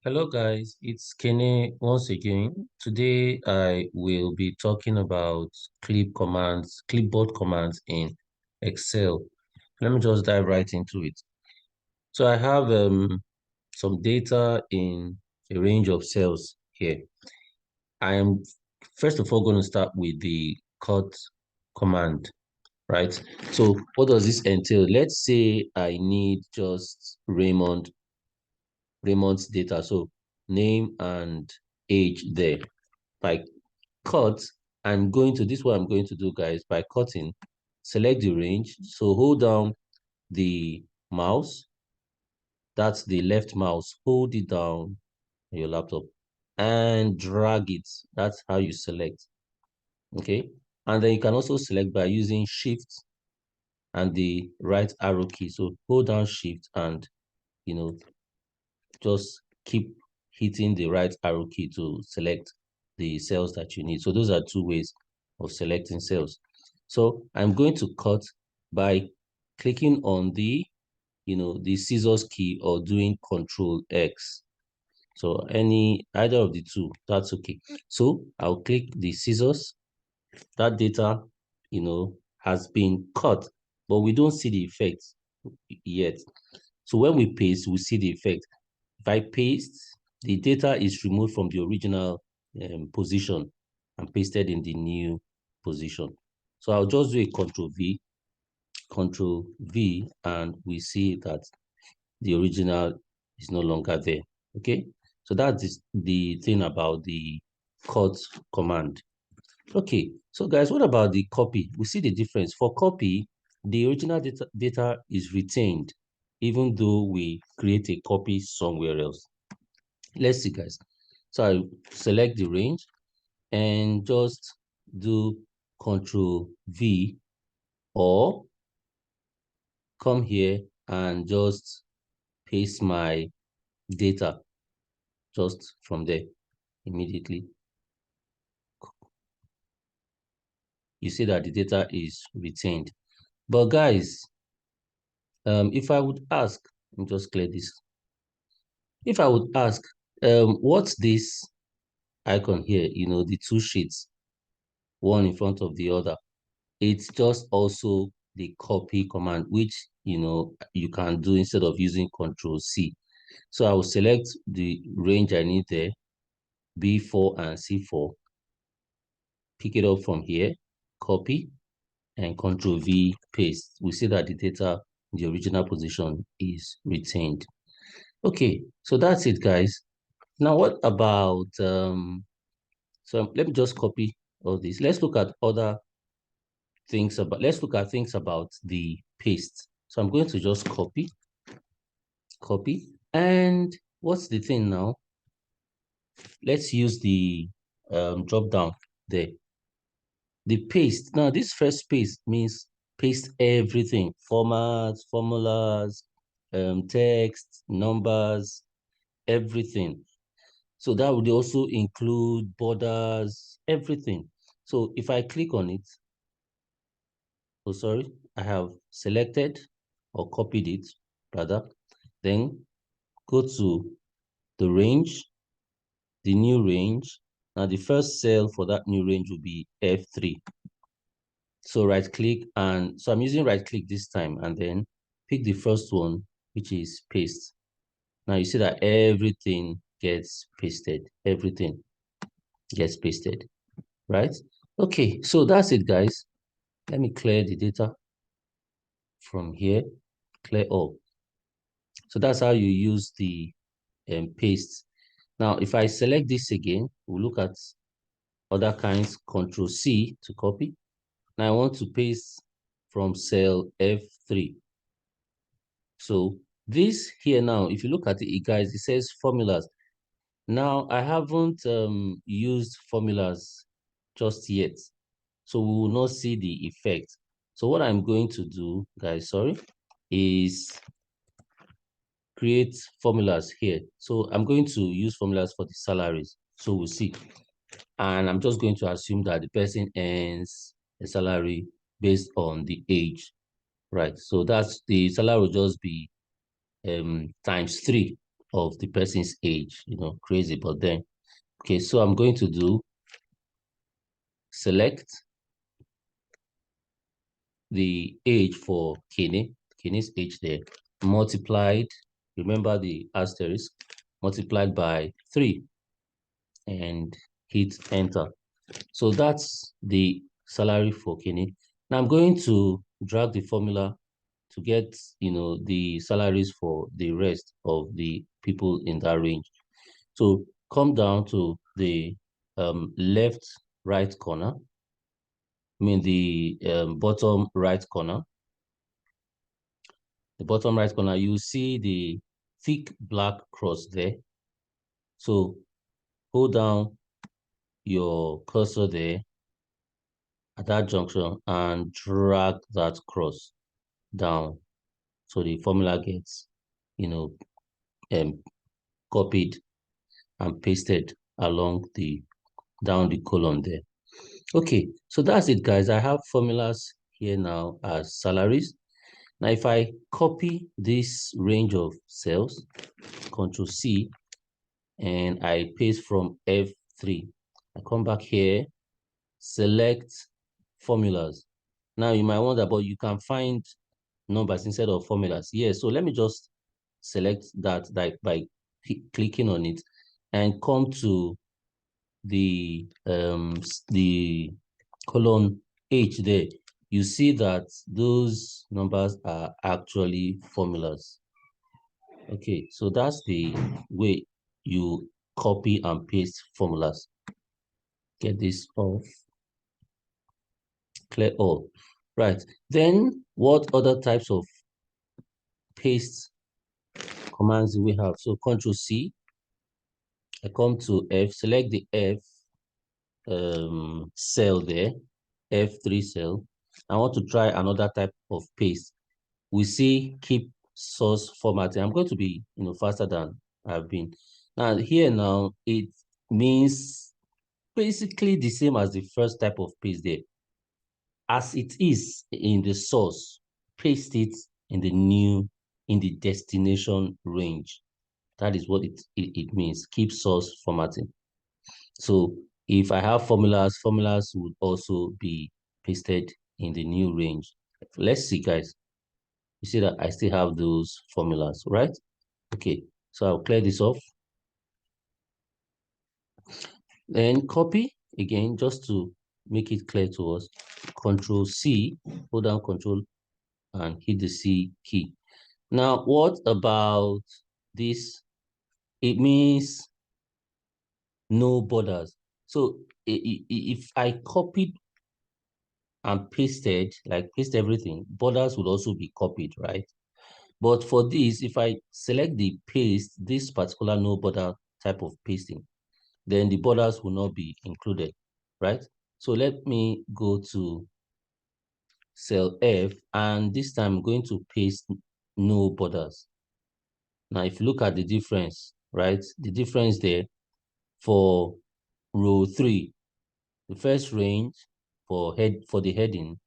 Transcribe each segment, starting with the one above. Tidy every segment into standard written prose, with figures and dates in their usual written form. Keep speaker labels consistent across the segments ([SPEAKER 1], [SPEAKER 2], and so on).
[SPEAKER 1] Hello guys, it's Kenny once again. Today I will be talking about clipboard commands in Excel. Let me just dive right into it. So I have some data in a range of cells here. I am first of all going to start with the cut command, right? So what does this entail? Let's say I need just Raymond's data. So name and age there. By cut, I'm going to, this is what I'm going to do, guys. By cutting, select the range. So hold down the mouse. That's the left mouse. Hold it down on your laptop and drag it. That's how you select. Okay. And then you can also select by using Shift and the right arrow key. So hold down Shift and, you know, just keep hitting the right arrow key to select the cells that you need. So those are two ways of selecting cells. So I'm going to cut by clicking on the, the scissors key or doing Control X. So either of the two, that's okay. So I'll click the scissors. That data, has been cut, but we don't see the effect yet. So when we paste, we see the effect. If I paste, the data is removed from the original position and pasted in the new position. So I'll just do a Control V, and we see that the original is no longer there. Okay, so that's the thing about the cut command. Okay, so guys, what about the copy? We see the difference. For copy, the original data is retained, even though we create a copy somewhere else. Let's see, guys. So I select the range and just do Control V, or come here and just paste my data just from there immediately. You see that the data is retained. But guys, if I would ask, let me just clear this. If I would ask, what's this icon here? The two sheets, one in front of the other. It's just also the copy command, which, you can do instead of using Control C. So I will select the range I need there, B4 and C4, pick it up from here, copy, and Control V, paste. We see that the data in the original position is retained. Okay, so that's it, guys. Now, what about, so let me just copy all this. Let's look at things about the paste. So I'm going to just copy. And what's the thing now? Let's use the drop down there. The paste. Now, this first paste means paste everything: formats, formulas, text, numbers, everything. So that would also include borders, everything. So if I click on it, oh, sorry, I have selected or copied it, rather. Then go to the range, the new range. Now the first cell for that new range will be F3. So right click, and so I'm using right click this time, and then pick the first one, which is paste. Now you see that everything gets pasted. Everything gets pasted, right? Okay, so that's it, guys. Let me clear the data from here, clear all. So that's how you use the paste. Now, if I select this again, we'll look at other kinds. Control C to copy. Now I want to paste from cell F3. So this here now, if you look at it, guys, it says formulas. Now I haven't used formulas just yet, so we will not see the effect. So what I'm going to do, guys, sorry, is create formulas here. So I'm going to use formulas for the salaries. So we'll see. And I'm just going to assume that the person earns a salary based on the age, right? So that's the salary will just be times 3. of the person's age, crazy. But then, okay, so I'm going to do select the age for Kenny's age there, multiplied, remember the asterisk, multiplied by 3 and hit enter. So that's the salary for Kenny. Now I'm going to drag the formula to get, the salaries for the rest of the people in that range. So come down to the left right corner, I mean the bottom right corner. The bottom right corner, you see the thick black cross there. So hold down your cursor there at that junction and drag that cross down. So the formula gets, um, copied and pasted along down the column there. Okay, so that's it, guys. I have formulas here now as salaries. Now, if I copy this range of cells, Control C, and I paste from F3, I come back here, select formulas. Now, you might wonder, but you can find numbers instead of formulas. Yes, so let me just select that by clicking on it and come to the column H there. You see that those numbers are actually formulas. Okay, so that's the way you copy and paste formulas. Get this off. Clear all. Right. Then what other types of paste commands do we have? So Control C. I come to F, select the F cell there, F3 cell. I want to try another type of paste. We see keep source formatting. I'm going to be faster than I've been. Now here now it means basically the same as the first type of paste there. As it is in the source, paste it in the destination range. That is what it means. Keep source formatting. So if I have formulas would also be pasted in the new range. Let's see, guys. You see that I still have those formulas, right? Okay, so I'll clear this off. Then copy again, just to make it clear to us. Control C, hold down Control and hit the C key. Now, what about this? It means no borders. So if I copied and pasted, like paste everything, borders would also be copied, right? But for this, if I select the paste, this particular no border type of pasting, then the borders will not be included, right? So let me go to cell F, and this time I'm going to paste no borders. Now, if you look at the difference, right? The difference there for row 3, the first range for the heading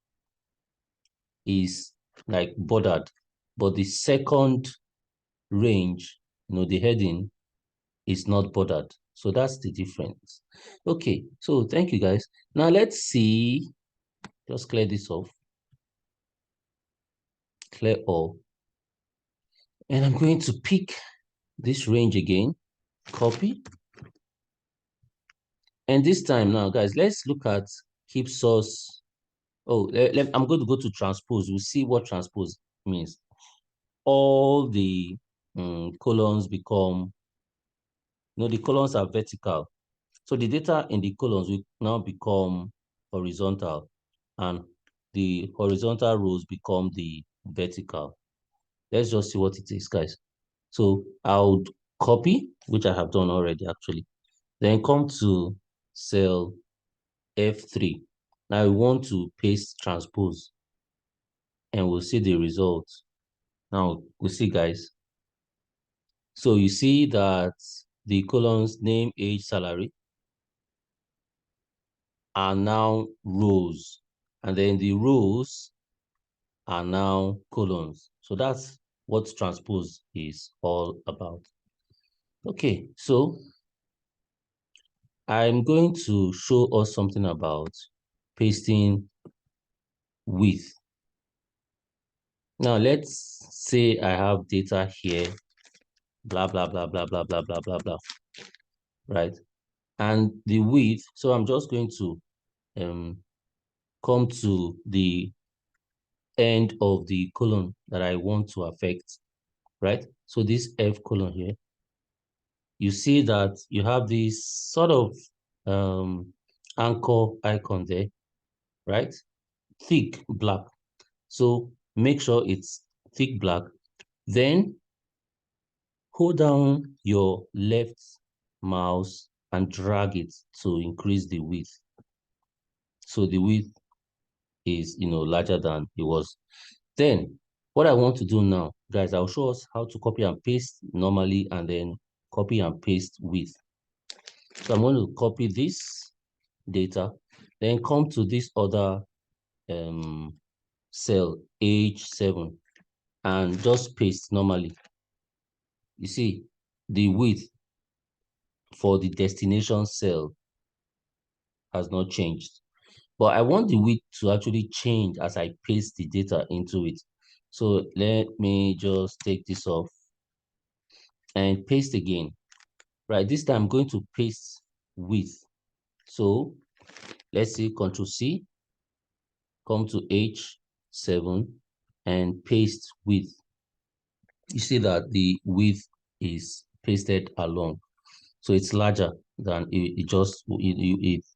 [SPEAKER 1] is like bordered, but the second range, the heading is not bordered. So that's the difference. Okay, so thank you, guys. Now let's see, just clear this off. Clear all. And I'm going to pick this range again, copy. And this time now, guys, let's look at keep source. Oh, I'm going to go to transpose. We'll see what transpose means. All the columns become, the columns are vertical. So the data in the columns will now become horizontal, and the horizontal rows become the vertical. Let's just see what it is, guys. So I'll copy, which I have done already, actually. Then come to cell F3. Now I want to paste transpose, and we'll see the results. Now we'll see, guys. So you see that the columns name, age, salary are now rows, and then the rows are now columns. So that's what transpose is all about. Okay, so I'm going to show us something about pasting width. Now let's say I have data here, blah, blah, blah, blah, blah, blah, blah, blah, blah, right? And the width, so I'm just going to um, come to the end of the column that I want to affect, right? So this F column here, you see that you have this sort of anchor icon there, right? Thick black. So make sure it's thick black. Then hold down your left mouse and drag it to increase the width. So the width is, larger than it was. Then what I want to do now, guys, I'll show us how to copy and paste normally and then copy and paste width. So I'm going to copy this data, then come to this other cell H7 and just paste normally. You see, the width for the destination cell has not changed. But I want the width to actually change as I paste the data into it. So let me just take this off and paste again. Right, this time I'm going to paste width. So let's see, Control C, come to H7 and paste width. You see that the width is pasted along. So it's larger than it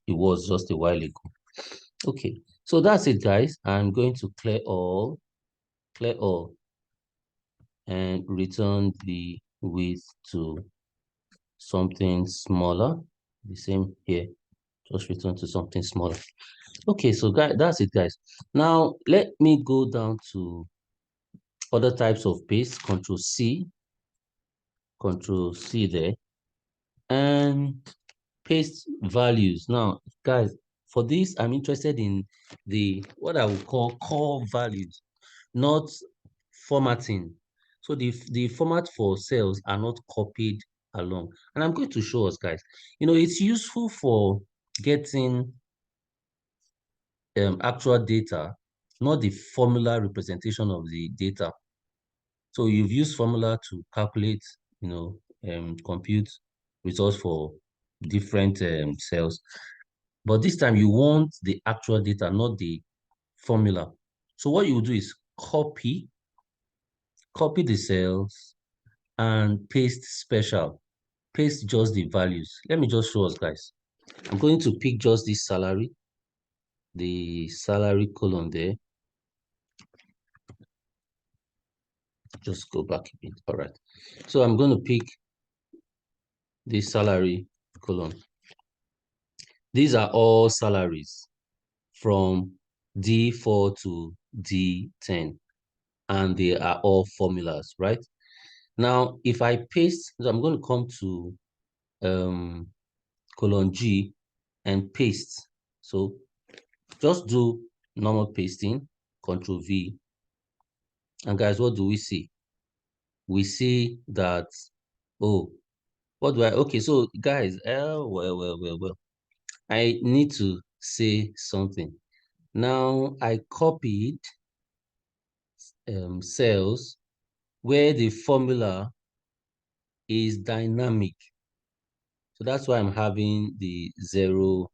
[SPEAKER 1] was just a while ago. Okay, so that's it, guys. I'm going to clear all, and return the width to something smaller. The same here, just return to something smaller. Okay, so guys, that's it, guys. Now let me go down to other types of paste. Control C there, and paste values. Now, guys, for this, I'm interested in the what I would call core values, not formatting. So the format for cells are not copied along. And I'm going to show us, guys. It's useful for getting actual data, not the formula representation of the data. So you've used formula to calculate, compute results for different cells. But this time you want the actual data, not the formula. So what you do is copy the cells and paste special. Paste just the values. Let me just show us, guys. I'm going to pick just this salary, the salary column there. Just go back a bit. All right. So I'm going to pick the salary column. These are all salaries from D4 to D10, and they are all formulas, right? Now, if I paste, so I'm going to come to colon G and paste. So just do normal pasting, Control V. And guys, what do we see? We see that, oh, what do I, okay, so guys, well. I need to say something. Now, I copied cells where the formula is dynamic. So that's why I'm having the 0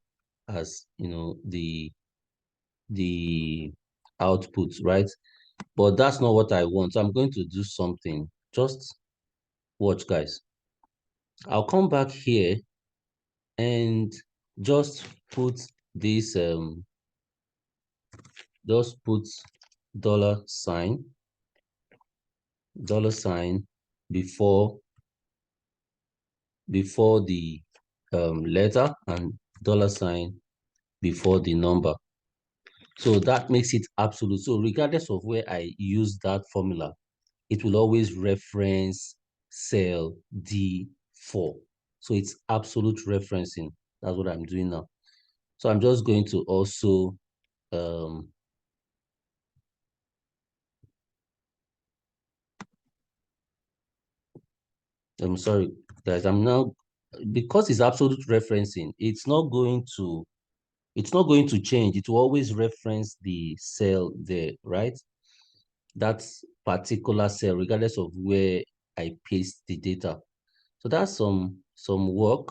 [SPEAKER 1] as, the output, right? But that's not what I want. So I'm going to do something. Just watch, guys. I'll come back here and just put this, just put $sign before the letter, and $sign before the number. So that makes it absolute. So regardless of where I use that formula, it will always reference cell D4. So it's absolute referencing. That's what I'm doing now. So I'm just going to also I'm sorry. guys, I'm now, because it's absolute referencing, it's not going to change. It will always reference the cell there, right? That particular cell, regardless of where I paste the data. So that's some work.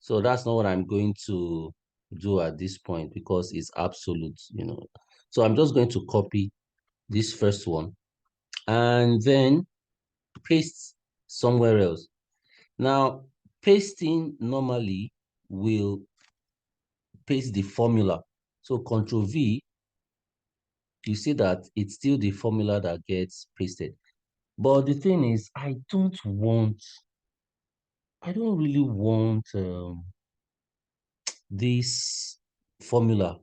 [SPEAKER 1] So that's not what I'm going to do at this point because it's absolute, you know. So I'm just going to copy this first one and then paste somewhere else. Now, pasting normally will paste the formula. So Control V, you see that it's still the formula that gets pasted. But the thing is, I don't really want this formula.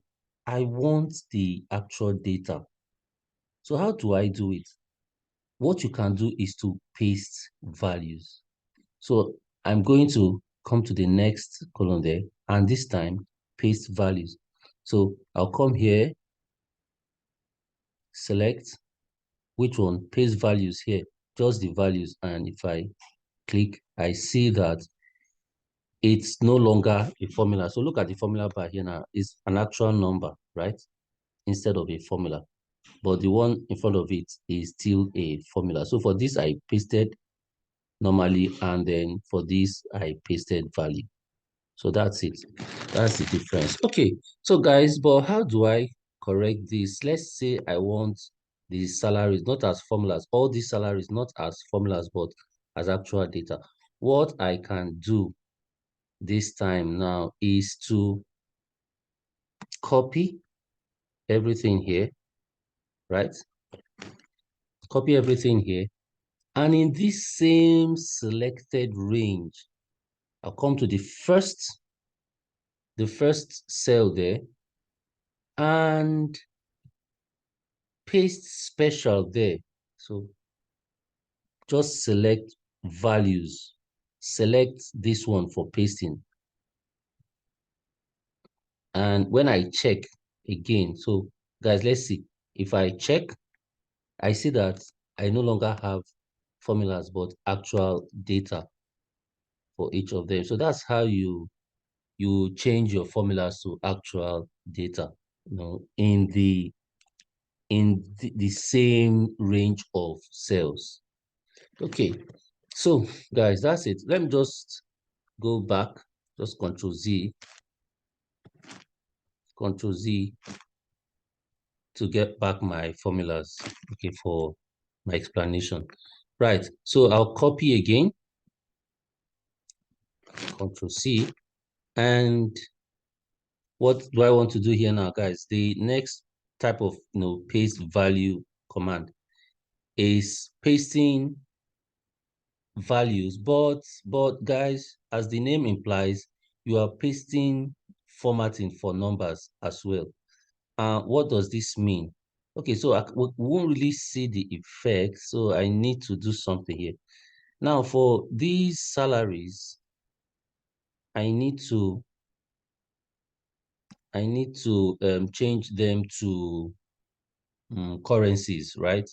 [SPEAKER 1] I want the actual data. So how do I do it? What you can do is to paste values. So I'm going to come to the next column there, and this time paste values. So I'll come here, select which one, paste values here, just the values. And if I click, I see that it's no longer a formula. So look at the formula bar here now. It's an actual number, right? Instead of a formula. But the one in front of it is still a formula. So for this, I pasted normally, and then for this, I pasted value. So that's it. That's the difference. Okay, so guys, but how do I correct this? Let's say I want the salaries not as formulas, all these salaries not as formulas, but as actual data. What I can do this time now is to copy everything here, right? Copy everything here. And in this same selected range, I'll come to the first cell there and paste special there. So just select values. Select this one for pasting. And when I check again, so guys, let's see. If I check, I see that I no longer have formulas, but actual data for each of them. So that's how you change your formulas to actual data, you know, in the same range of cells. Okay, so guys, that's it. Let me just go back, just Control Z to get back my formulas, okay, for my explanation. Right, so I'll copy again, Control C, and what do I want to do here now, guys? The next type of, you know, paste value command is pasting values, but guys, as the name implies, you are pasting formatting for numbers as well. What does this mean? Okay, so we won't really see the effect, so I need to do something here. Now, for these salaries, I need to change them to currencies, right?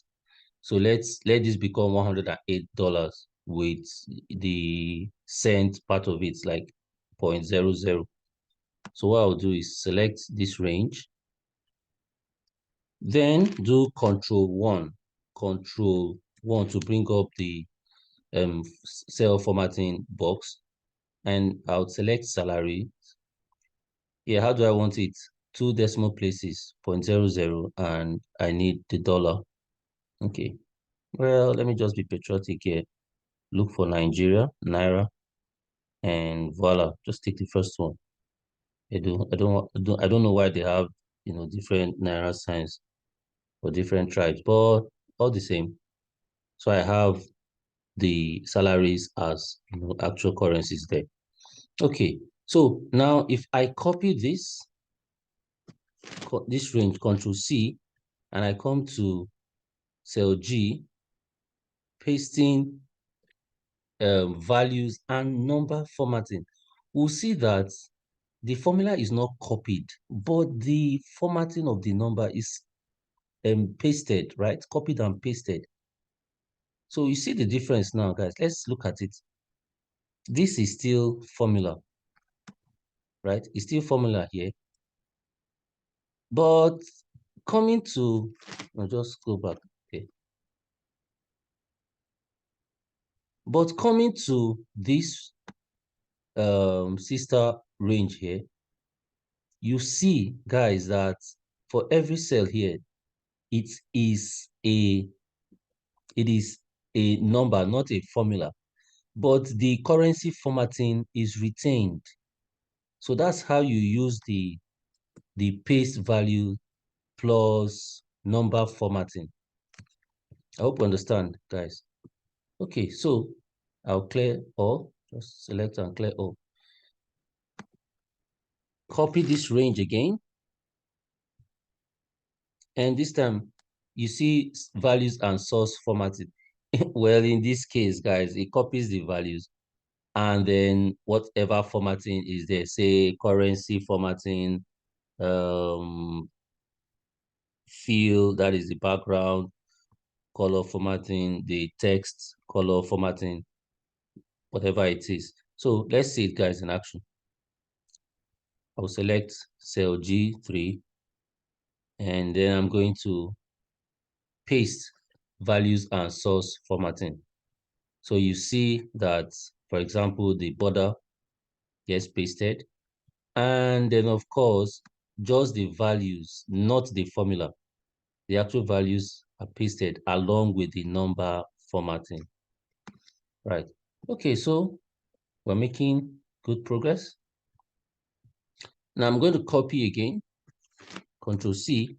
[SPEAKER 1] So let this become $108 with the cent part of it, like 0.00. So what I'll do is select this range, then do Control 1 to bring up the cell formatting box, and I'll select salary. Yeah, how do I want it? Two decimal places, 0.00, and I need the dollar. Okay. Well, let me just be patriotic here. Look for Nigeria, Naira, and voila, just take the first one. I don't know why they have, you know, different Naira signs for different tribes, but all the same. So I have the salaries as, you know, actual currencies there. Okay, so now if I copy this range, Control C, and I come to cell G, pasting values and number formatting, we'll see that the formula is not copied, but the formatting of the number is pasted, right? Copied and pasted. So you see the difference now, guys. Let's look at it. This is still formula, right? It's still formula here. But coming to, I'll just go back. Okay. But coming to this sister range here, you see, guys, that for every cell here, it is a it is a number, not a formula. But the currency formatting is retained. So that's how you use the paste value plus number formatting. I hope you understand, guys. Okay, so I'll clear all. Just select and clear all. Copy this range again. And this time, you see values and source formatting. Well, in this case, guys, it copies the values. And then whatever formatting is there, say currency formatting, field, that is the background, color formatting, the text, color formatting, whatever it is. So let's see it, guys, in action. I will select cell G3, and then I'm going to paste values and source formatting. So you see that, for example, the border gets pasted. And then, of course, just the values, not the formula. The actual values are pasted along with the number formatting. Right. Okay, so we're making good progress. Now I'm going to copy again, Control C.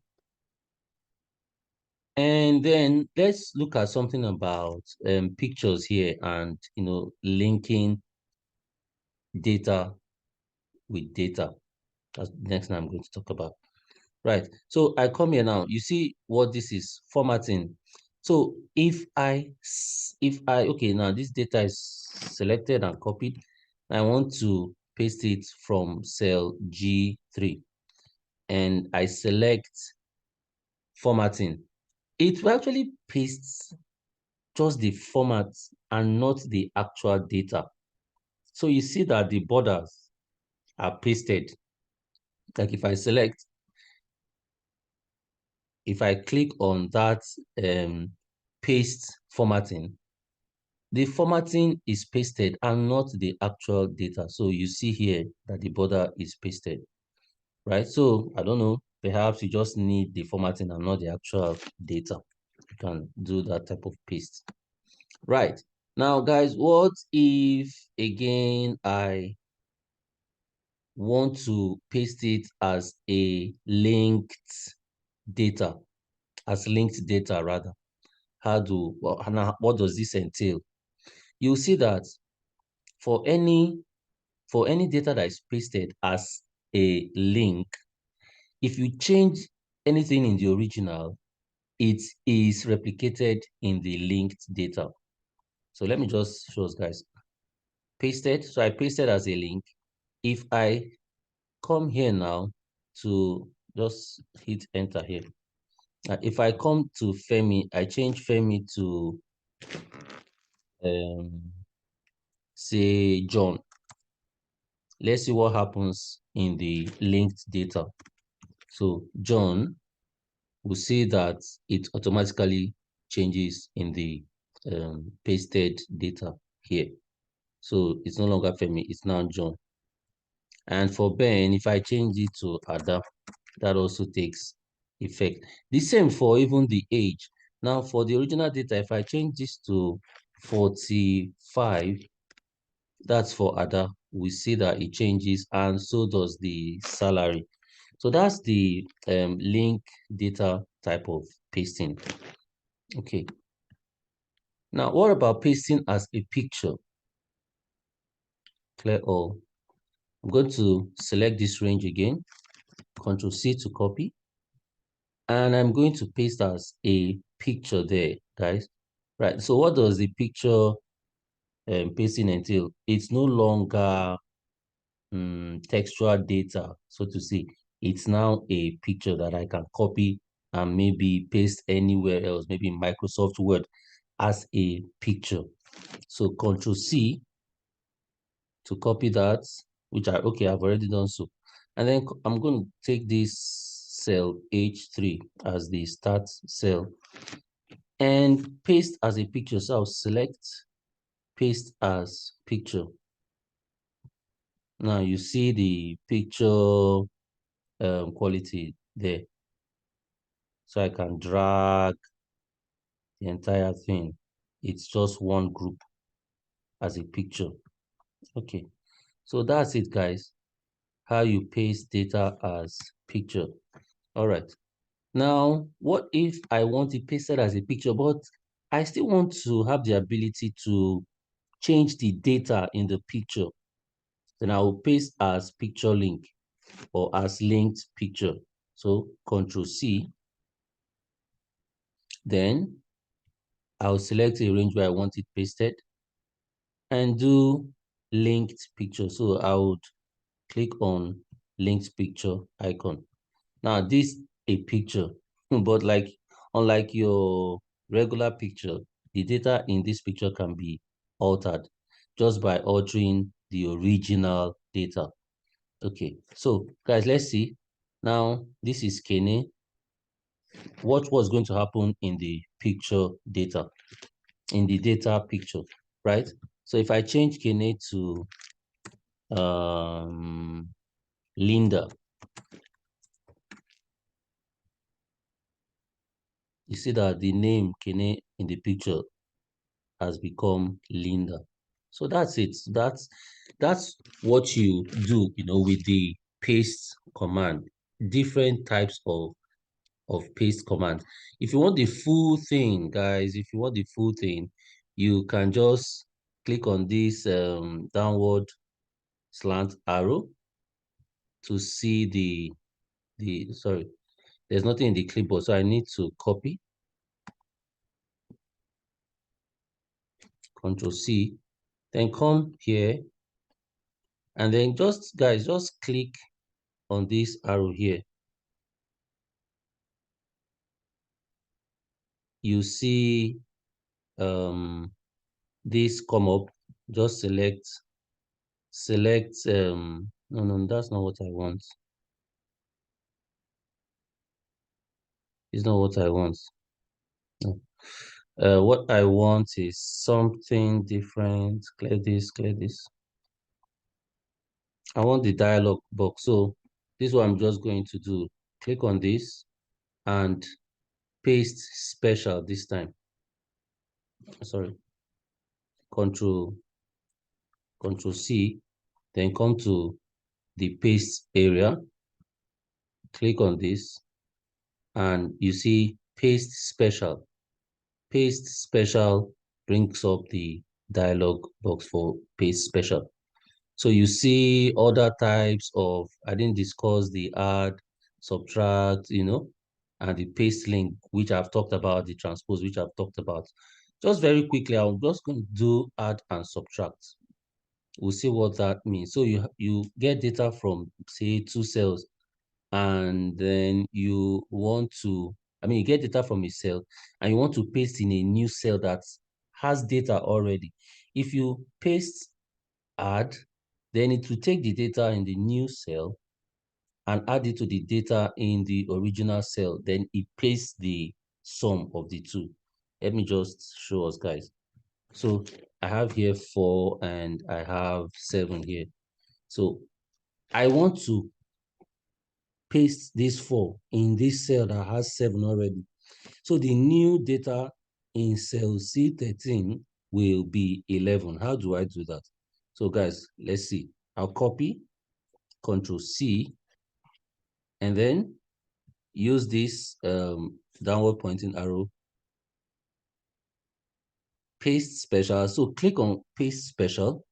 [SPEAKER 1] And then let's look at something about pictures here and, linking data with data. That's the next thing I'm going to talk about. Right. So I come here now. You see what this is, formatting. So okay, now this data is selected and copied. I want to paste it from cell G3 and I select formatting. It will actually paste just the format and not the actual data. So you see that the borders are pasted. Like if I click on that paste formatting, the formatting is pasted and not the actual data. So you see here that the border is pasted, right? So I don't know, perhaps you just need the formatting and not the actual data. You can do that type of paste. Right. Now, guys, what if, again, I want to paste it as a linked data, rather? What does this entail? You'll see that for any data that is pasted as a link, if you change anything in the original, it is replicated in the linked data. So let me just show us, guys. Pasted. So I pasted as a link. If I come here now to just hit enter here. If I come to Femi, I change Femi to say John. Let's see what happens in the linked data. So John, will see that it automatically changes in the pasted data here. So it's no longer Femi, it's now John. And for Ben, if I change it to Ada, that also takes effect. The same for even the age. Now for the original data, if I change this to 45, that's for Ada, we see that it changes, and so does the salary. So that's the link data type of pasting. Okay. Now, what about pasting as a picture? Clear all. I'm going to select this range again, Control C to copy, and I'm going to paste as a picture there, guys. Right. So what does the picture pasting entail? It's no longer textual data, so to say. It's now a picture that I can copy and maybe paste anywhere else, maybe in Microsoft Word as a picture. So Control C, to copy that, which I've already done so. And then I'm going to take this cell H3 as the start cell and paste as a picture. So I'll select paste as picture. Now you see the picture quality there. So I can drag the entire thing. It's just one group as a picture. Okay, so that's it, guys. How you paste data as picture. All right. Now, what if I want it pasted as a picture, but I still want to have the ability to change the data in the picture? Then I will paste as picture link or as linked picture. So Control C. Then I'll select a range where I want it pasted and do linked picture. So I would click on linked picture icon. Now this a picture, but unlike your regular picture, the data in this picture can be altered just by altering the original data. Okay, so guys, let's see. Now this is Kene. What was going to happen in the picture data, in the data picture, right? So if I change Kene to Linda, you see that the name Kene in the picture has become Linda. So that's it. That's what you do, with the paste command. Different types of paste commands. If you want the full thing, guys, if you want the full thing, you can just click on this downward slant arrow to see the sorry, there's nothing in the clipboard, so I need to copy, Control C, then come here, and then just click on this arrow here. You see this come up. Just select no, that's not what I want. It's not what I want. No. What I want is something different. Clear this, clear this. I want the dialog box. So this is what I'm just going to do. Click on this and paste special this time. Sorry. Control C, then come to the paste area. Click on this and you see paste special. Paste special brings up the dialog box for paste special. So you see other types of, I didn't discuss the add, subtract, and the paste link, which I've talked about, the transpose, which I've talked about. Just very quickly, I'm just going to do add and subtract. We'll see what that means. So you get data from, say, two cells, and then you get data from a cell, and you want to paste in a new cell that has data already. If you paste add, then it will take the data in the new cell and add it to the data in the original cell. Then it pastes the sum of the two. Let me just show us, guys. So I have here 4 and I have 7 here. So I want to paste this 4 in this cell that has 7 already. So the new data in cell C13 will be 11. How do I do that? So guys, let's see. I'll copy, Control C, and then use this downward pointing arrow, paste special. So click on paste special.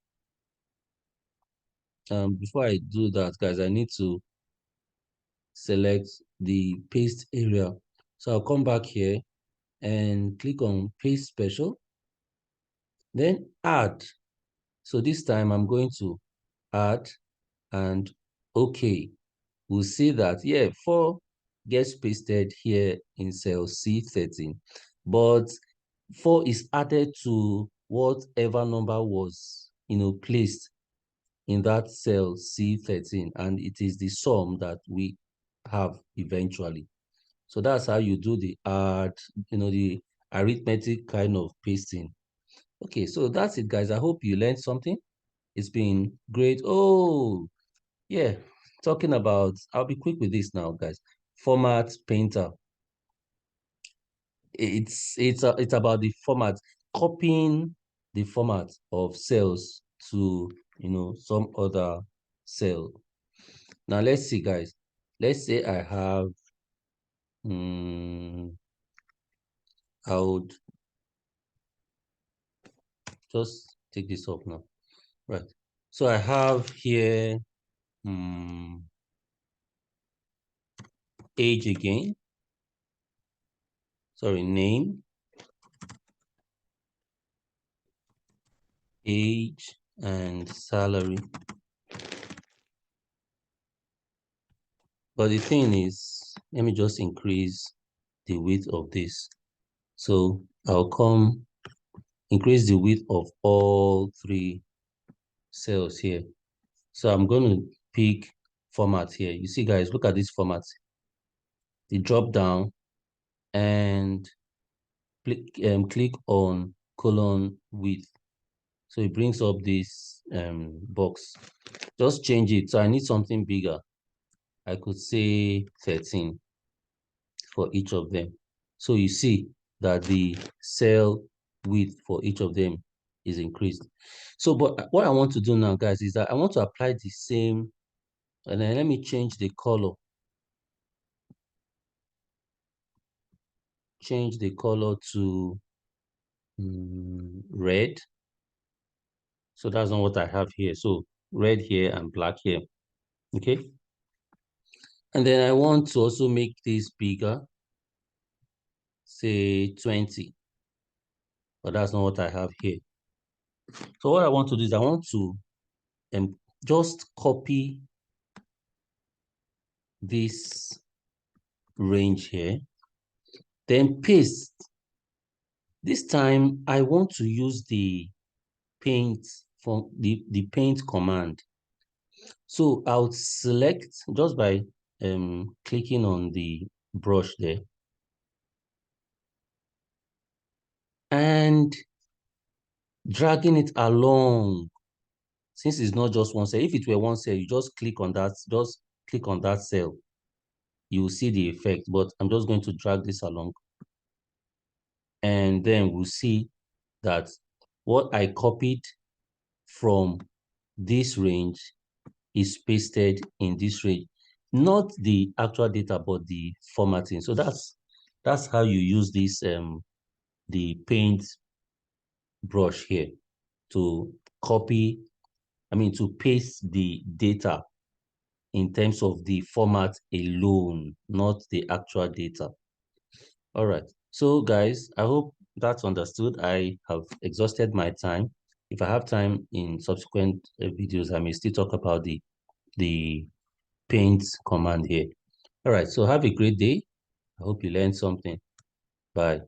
[SPEAKER 1] Before I do that, guys, I need to select the paste area. So I'll come back here and click on paste special, then add. So this time I'm going to add and okay. We'll see that, yeah, 4 gets pasted here in cell C13, but 4 is added to whatever number was, placed in that cell C13, and it is the sum that we have eventually. So that's how you do the the arithmetic kind of pasting. Okay, so that's it, guys. I hope you learned something. It's been great. Oh, yeah. Talking about, I'll be quick with this now, guys. Format Painter. It's about the format, copying the format of cells to some other cell. Now let's see, guys. Let's say I have I would just take this off now. Right. So I have here age again. Sorry, name, age, and salary. But the thing is, let me just increase the width of this. So I'll increase the width of all three cells here. So I'm going to pick format here. You see, guys, look at this format. The drop down and click on colon width. So it brings up this box. Just change it. So I need something bigger. I could say 13 for each of them. So you see that the cell width for each of them is increased. So, but what I want to do now, guys, is that I want to apply the same, and then let me change the color. Change the color to red. So that's not what I have here. So red here and black here. Okay. And then I want to also make this bigger, say 20. But that's not what I have here. So what I want to do is I want to just copy this range here, then paste. This time I want to use the paint from the paint command. So I'll select just by clicking on the brush there and dragging it along. Since it's not just one cell, if it were one cell, you just click on that cell, you will see the effect. But I'm just going to drag this along, and then we'll see that what I copied from this range is pasted in this range, not the actual data, but the formatting. So that's how you use this the paint brush here to to paste the data in terms of the format alone, not the actual data. All right. So guys, I hope that's understood. I have exhausted my time. If I have time in subsequent videos, I may still talk about the paint command here. All right. So have a great day. I hope you learned something. Bye.